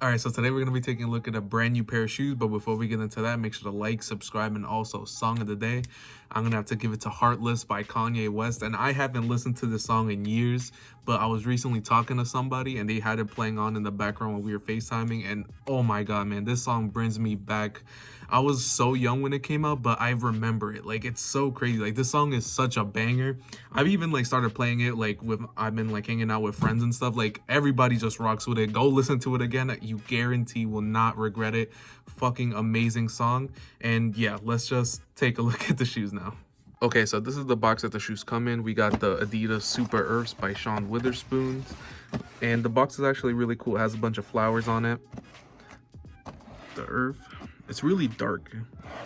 All right, so today we're going to be taking a look at a brand new pair of shoes, but before we get into that, make sure to like, subscribe, and also song of the day. I'm going to have to give it to Heartless by Kanye West, and I haven't listened to this song in years, but I was recently talking to somebody, and they had it playing on in the background when we were FaceTiming, and oh my god, man, this song brings me back. I was so young when it came out, but I remember it. Like, it's so crazy. Like, this song is such a banger. I've even, like, started playing it, like, I've been, like, hanging out with friends and stuff. Like, everybody just rocks with it. Go listen to it again. You guarantee will not regret it. Fucking amazing song. And yeah, let's just take a look at the shoes now. Okay, so this is the box that the shoes come in. We got the Adidas Superearth by Wotherspoon. And the box is actually really cool. It has a bunch of flowers on it. The earth. It's really dark.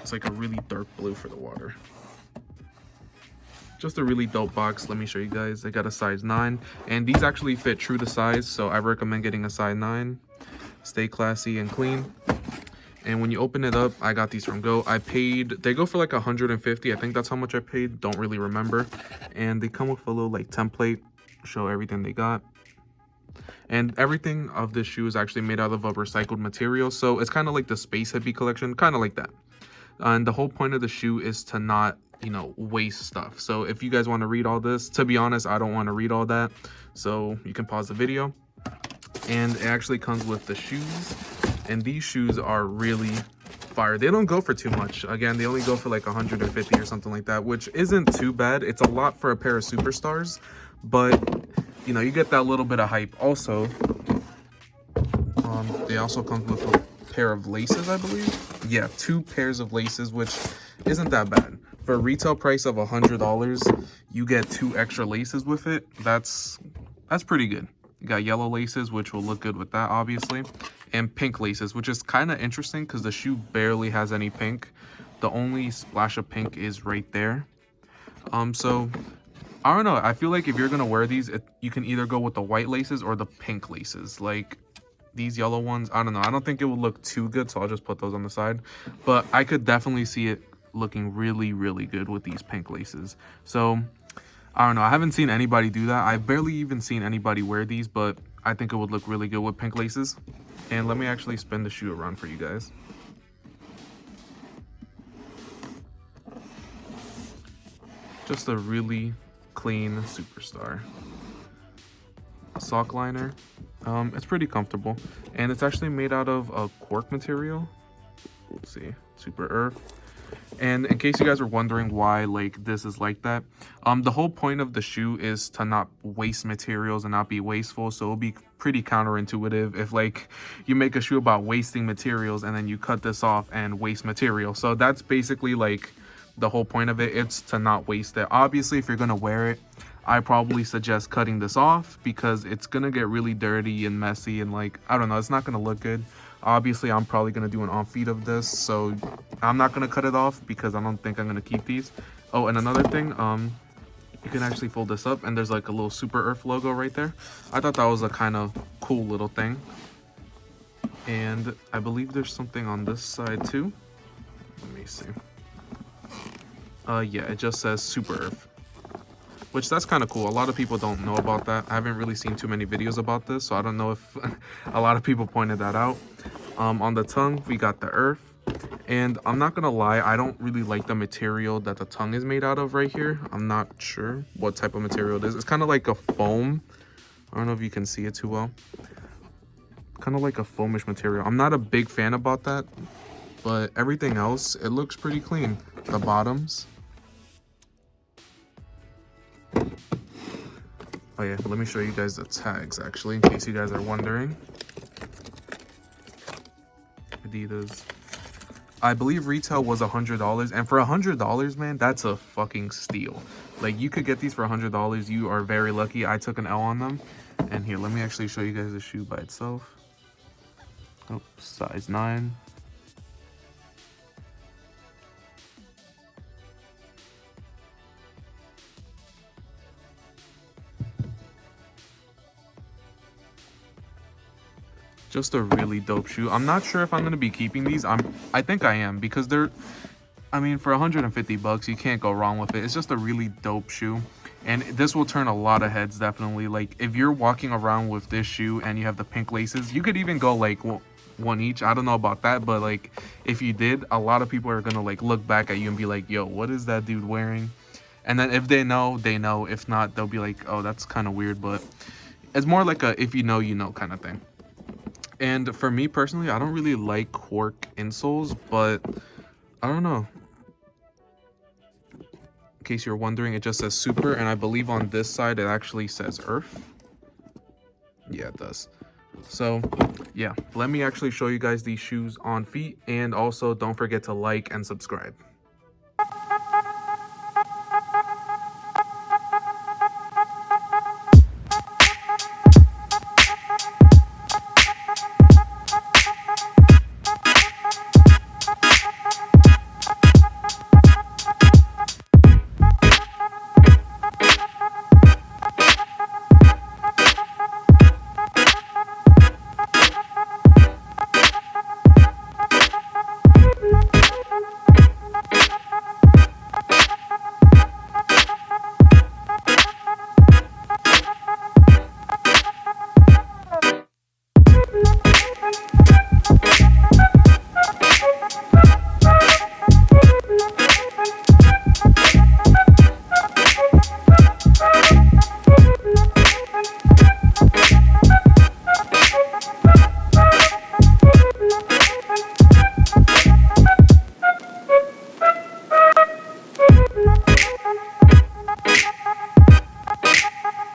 It's like a really dark blue for the water. Just a really dope box. Let me show you guys. I got a size 9. And these actually fit true to size, so I recommend getting a size 9. Stay classy and clean. And when you open it up, I got these from Go. They go for like 150. I think that's how much I paid. Don't really remember. And they come with a little like template, show everything they got. And everything of this shoe is actually made out of a recycled material. So it's kind of like the Space Hippie collection, kind of like that. And the whole point of the shoe is to not, you know, waste stuff. So if you guys want to read all this, to be honest, I don't want to read all that. So you can pause the video. And it actually comes with the shoes. And these shoes are really fire. They don't go for too much. Again, they only go for like 150 or something like that, which isn't too bad. It's a lot for a pair of superstars, but you know, you get that little bit of hype. Also, they also come with a pair of laces, I believe. Yeah, 2 pairs of laces, which isn't that bad. For a retail price of $100, you get 2 extra laces with it. That's pretty good. You got yellow laces, which will look good with that, obviously. And pink laces, which is kind of interesting because the shoe barely has any pink. The only splash of pink is right there. So I don't know. I feel like if you're gonna wear these, you can either go with the white laces or the pink laces. Like these yellow ones, I don't know. I don't think it would look too good, so I'll just put those on the side. But I could definitely see it looking really, really good with these pink laces. So I don't know. I haven't seen anybody do that. I've barely even seen anybody wear these, but I think it would look really good with pink laces. And let me actually spin the shoe around for you guys. Just a really clean superstar. Sock liner. It's pretty comfortable. And it's actually made out of a cork material. Let's see. Superearth. And in case you guys are wondering why like this is like that, the whole point of the shoe is to not waste materials and not be wasteful. So it'll be pretty counterintuitive if like you make a shoe about wasting materials and then you cut this off and waste material. So that's basically like the whole point of it. It's to not waste it. Obviously, if you're gonna wear it, I probably suggest cutting this off because it's gonna get really dirty and messy and like, I don't know, it's not gonna look good. Obviously, I'm probably going to do an on-feet of this, so I'm not going to cut it off because I don't think I'm going to keep these. Oh, and another thing, you can actually fold this up, and there's like a little Superearth logo right there. I thought that was a kind of cool little thing. And I believe there's something on this side too. Let me see. Yeah, it just says Superearth, which that's kind of cool. A lot of people don't know about that. I haven't really seen too many videos about this, so I don't know if a lot of people pointed that out. On the tongue, we got the earth. And I'm not gonna lie, I don't really like the material that the tongue is made out of right here. I'm not sure what type of material it is. It's kind of like a foam. I don't know if you can see it too well. Kind of like a foamish material. I'm not a big fan about that, but everything else, it looks pretty clean. The bottoms. Oh yeah, let me show you guys the tags actually, in case you guys are wondering. Adidas. I believe retail was $100, and for $100, man, that's a fucking steal. Like, you could get these for $100. You are very lucky. I took an L on them. And here, let me actually show you guys the shoe by itself. Oh, size 9. Just a really dope shoe. I'm not sure if I'm going to be keeping these. I think I am, because I mean, for 150 bucks, you can't go wrong with it. It's just a really dope shoe. And this will turn a lot of heads, definitely. Like, if you're walking around with this shoe and you have the pink laces, you could even go like one each. I don't know about that, but like if you did, a lot of people are gonna like look back at you and be like, yo, what is that dude wearing? And then if they know, they know. If not, they'll be like, oh, that's kind of weird. But it's more like a if you know, you know kind of thing. And for me personally, I don't really like cork insoles, but I don't know. In case you're wondering, it just says Super, and I believe on this side it actually says Earth. Yeah, it does. So yeah, let me actually show you guys these shoes on feet, and also don't forget to like and subscribe.